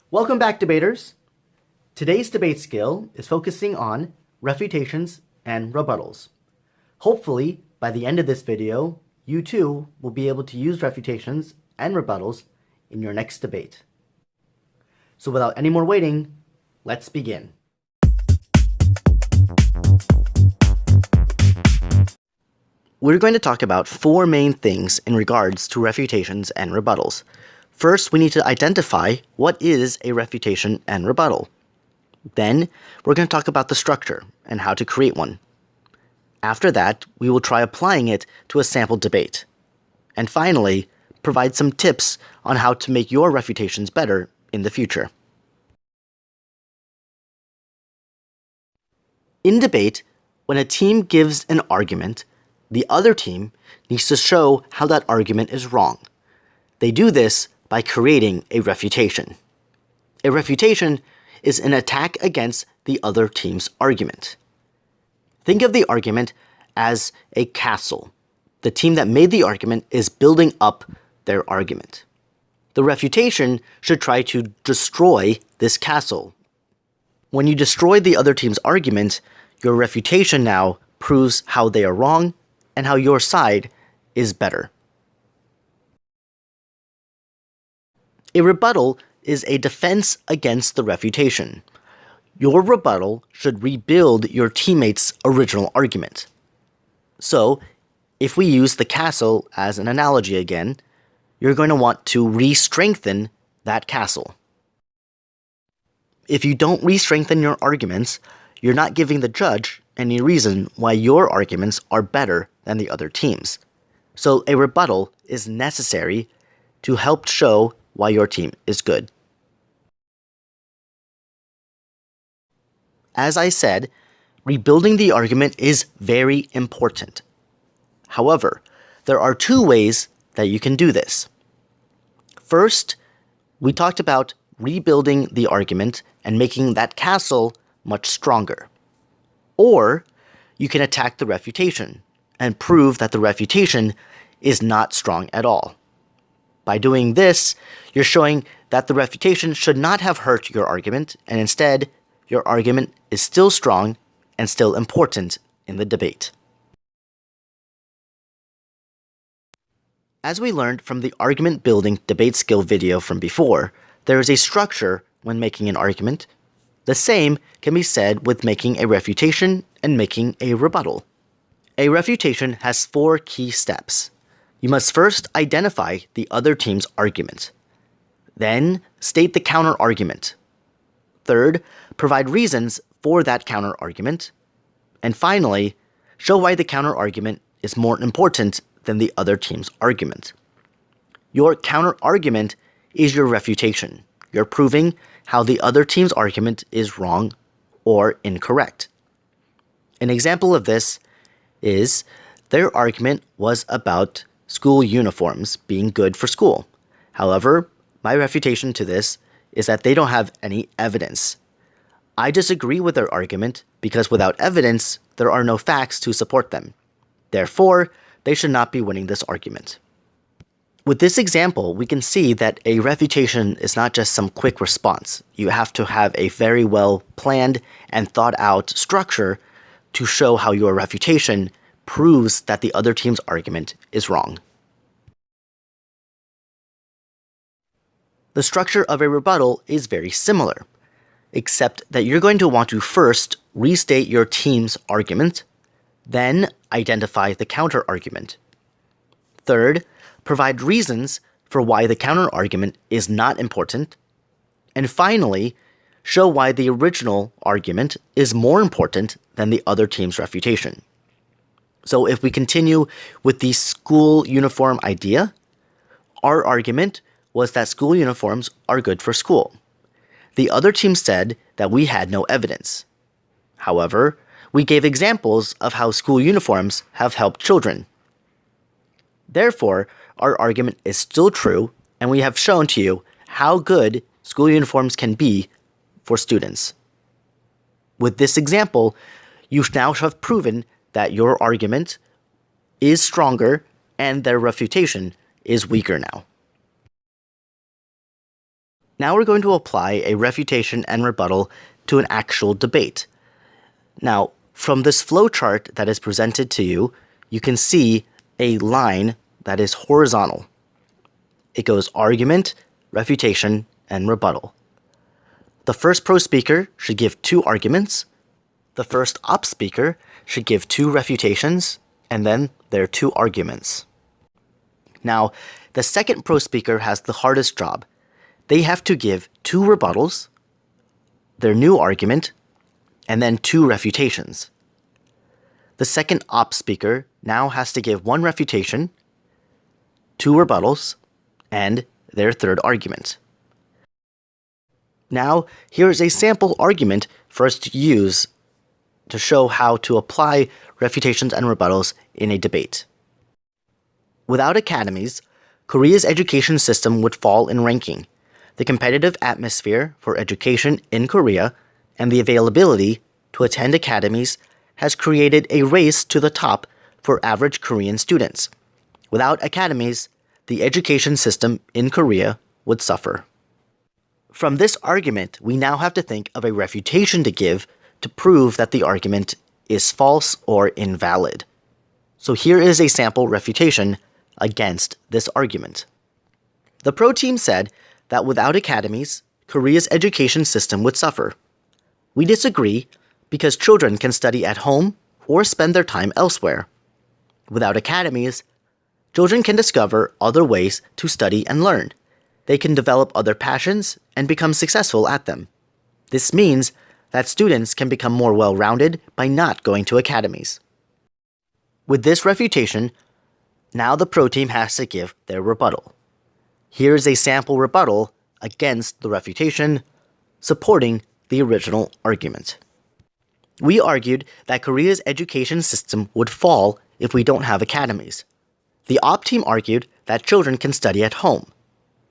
Welcome back, debaters. Today's debate skill is focusing on refutations and rebuttals. Hopefully, by the end of this video, you too will be able to use refutations and rebuttals in your next debate. So without any more waiting, let's begin. We're going to talk about four main things in regards to refutations and rebuttals. First, we need to identify what is a refutation and rebuttal. Then, we're going to talk about the structure and how to create one. After that, we will try applying it to a sample debate. And finally, provide some tips on how to make your refutations better in the future. In debate, when a team gives an argument, the other team needs to show how that argument is wrong. They do this by creating a refutation. A refutation is an attack against the other team's argument. Think of the argument as a castle. The team that made the argument is building up their argument. The refutation should try to destroy this castle. When you destroy the other team's argument, your refutation now proves how they are wrong and how your side is better. A rebuttal is a defense against the refutation. Your rebuttal should rebuild your teammate's original argument. So, if we use the castle as an analogy again, you're going to want to re-strengthen that castle. If you don't re-strengthen your arguments, you're not giving the judge any reason why your arguments are better than the other team's. So a rebuttal is necessary to help show why your team is good. As I said, rebuilding the argument is very important. However, there are two ways that you can do this. First, we talked about rebuilding the argument and making that castle much stronger. Or you can attack the refutation and prove that the refutation is not strong at all. By doing this, you're showing that the refutation should not have hurt your argument, and instead, your argument is still strong and still important in the debate. As we learned from the argument building debate skill video from before, there is a structure when making an argument. The same can be said with making a refutation and making a rebuttal. A refutation has four key steps. You must first identify the other team's argument. Then, state the counter-argument. Third, provide reasons for that counter-argument. And finally, show why the counter-argument is more important than the other team's argument. Your counter-argument is your refutation. You're proving how the other team's argument is wrong or incorrect. An example of this is their argument was about school uniforms being good for school. However, my refutation to this is that they don't have any evidence. I disagree with their argument because without evidence, there are no facts to support them. Therefore, they should not be winning this argument. With this example, we can see that a refutation is not just some quick response. You have to have a very well planned and thought out structure to show how your refutation proves that the other team's argument is wrong. The structure of a rebuttal is very similar, except that you're going to want to first restate your team's argument, then identify the counter-argument. Third, provide reasons for why the counter-argument is not important, and finally, show why the original argument is more important than the other team's refutation. So if we continue with the school uniform idea, our argument was that school uniforms are good for school. The other team said that we had no evidence. However, we gave examples of how school uniforms have helped children. Therefore, our argument is still true, and we have shown to you how good school uniforms can be for students. With this example, you now have proven that your argument is stronger and their refutation is weaker now. Now we're going to apply a refutation and rebuttal to an actual debate. Now, from this flowchart that is presented to you, you can see a line that is horizontal. It goes argument, refutation, and rebuttal. The first pro speaker should give 2 arguments. The first op speaker should give 2 refutations, and then their 2 arguments. Now, the second pro speaker has the hardest job. They have to give 2 rebuttals, their new argument, and then 2 refutations. The second op speaker now has to give 1 refutation, 2 rebuttals, and their third argument. Now, here is a sample argument for us to use to show how to apply refutations and rebuttals in a debate. Without academies, Korea's education system would fall in ranking. The competitive atmosphere for education in Korea and the availability to attend academies has created a race to the top for average Korean students. Without academies, the education system in Korea would suffer. From this argument, we now have to think of a refutation to give to prove that the argument is false or invalid. So here is a sample refutation against this argument. The pro team said that without academies, Korea's education system would suffer. We disagree because children can study at home or spend their time elsewhere. Without academies, children can discover other ways to study and learn. They can develop other passions and become successful at them. This means that students can become more well-rounded by not going to academies. With this refutation, now the pro team has to give their rebuttal. Here is a sample rebuttal against the refutation, supporting the original argument. We argued that Korea's education system would fall if we don't have academies. The op team argued that children can study at home.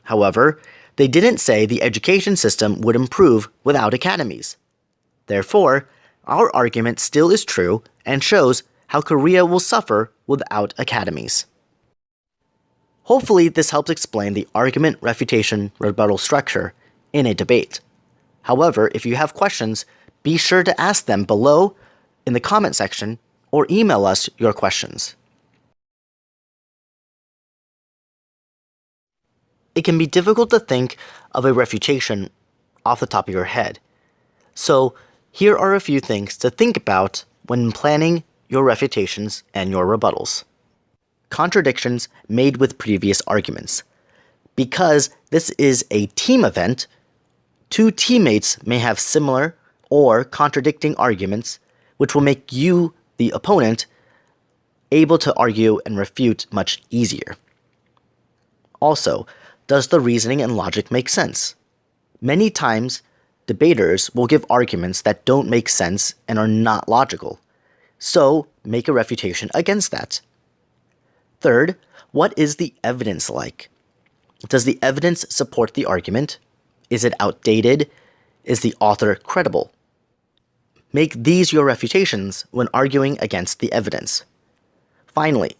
However, they didn't say the education system would improve without academies. Therefore, our argument still is true and shows how Korea will suffer without academies. Hopefully, this helps explain the argument, refutation, rebuttal structure in a debate. However, if you have questions, be sure to ask them below in the comment section or email us your questions. It can be difficult to think of a refutation off the top of your head. So, here are a few things to think about when planning your refutations and your rebuttals. Contradictions made with previous arguments. Because this is a team event, 2 teammates may have similar or contradicting arguments, which will make you, the opponent, able to argue and refute much easier. Also, does the reasoning and logic make sense? Many times, debaters will give arguments that don't make sense and are not logical. So, make a refutation against that. Third, what is the evidence like? Does the evidence support the argument? Is it outdated? Is the author credible? Make these your refutations when arguing against the evidence. Finally,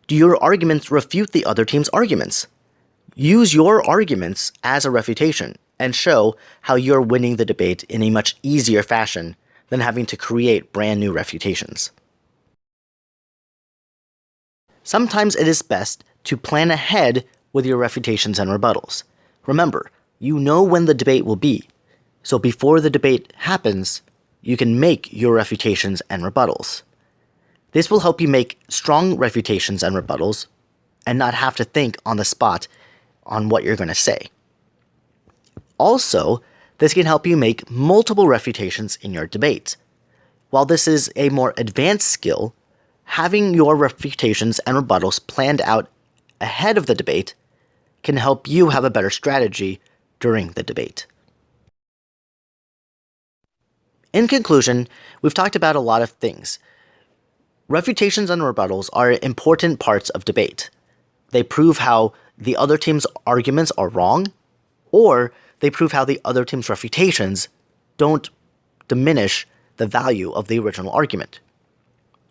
do your arguments refute the other team's arguments? Use your arguments as a refutation and show how you're winning the debate in a much easier fashion than having to create brand new refutations. Sometimes it is best to plan ahead with your refutations and rebuttals. Remember, you know when the debate will be, so before the debate happens, you can make your refutations and rebuttals. This will help you make strong refutations and rebuttals and not have to think on the spot on what you're going to say. Also, this can help you make multiple refutations in your debate. While this is a more advanced skill, having your refutations and rebuttals planned out ahead of the debate can help you have a better strategy during the debate. In conclusion, we've talked about a lot of things. Refutations and rebuttals are important parts of debate. They prove how the other team's arguments are wrong, or they prove how the other team's refutations don't diminish the value of the original argument.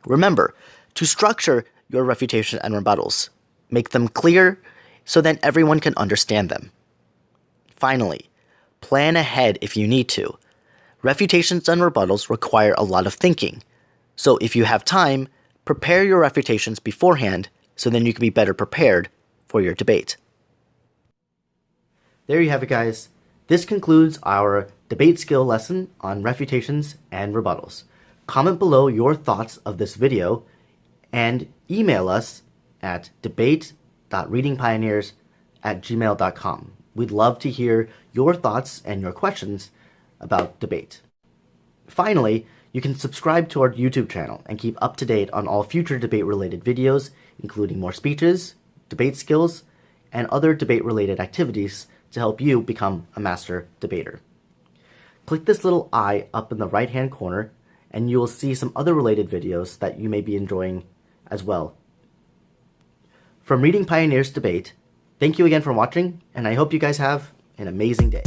Remember to structure your refutation and rebuttals. Make them clear so that everyone can understand them. Finally, plan ahead if you need to. Refutations and rebuttals require a lot of thinking. So if you have time, prepare your refutations beforehand so then you can be better prepared for your debate. There you have it, guys. This concludes our debate skill lesson on refutations and rebuttals. Comment below your thoughts of this video and email us at debate.readingpioneers@gmail.com. We'd love to hear your thoughts and your questions about debate. Finally, you can subscribe to our YouTube channel and keep up to date on all future debate-related videos, including more speeches, debate skills, and other debate-related activities to help you become a master debater. Click this little eye up in the right-hand corner, and you will see some other related videos that you may be enjoying as well. From Reading Pioneers Debate, thank you again for watching, and I hope you guys have an amazing day.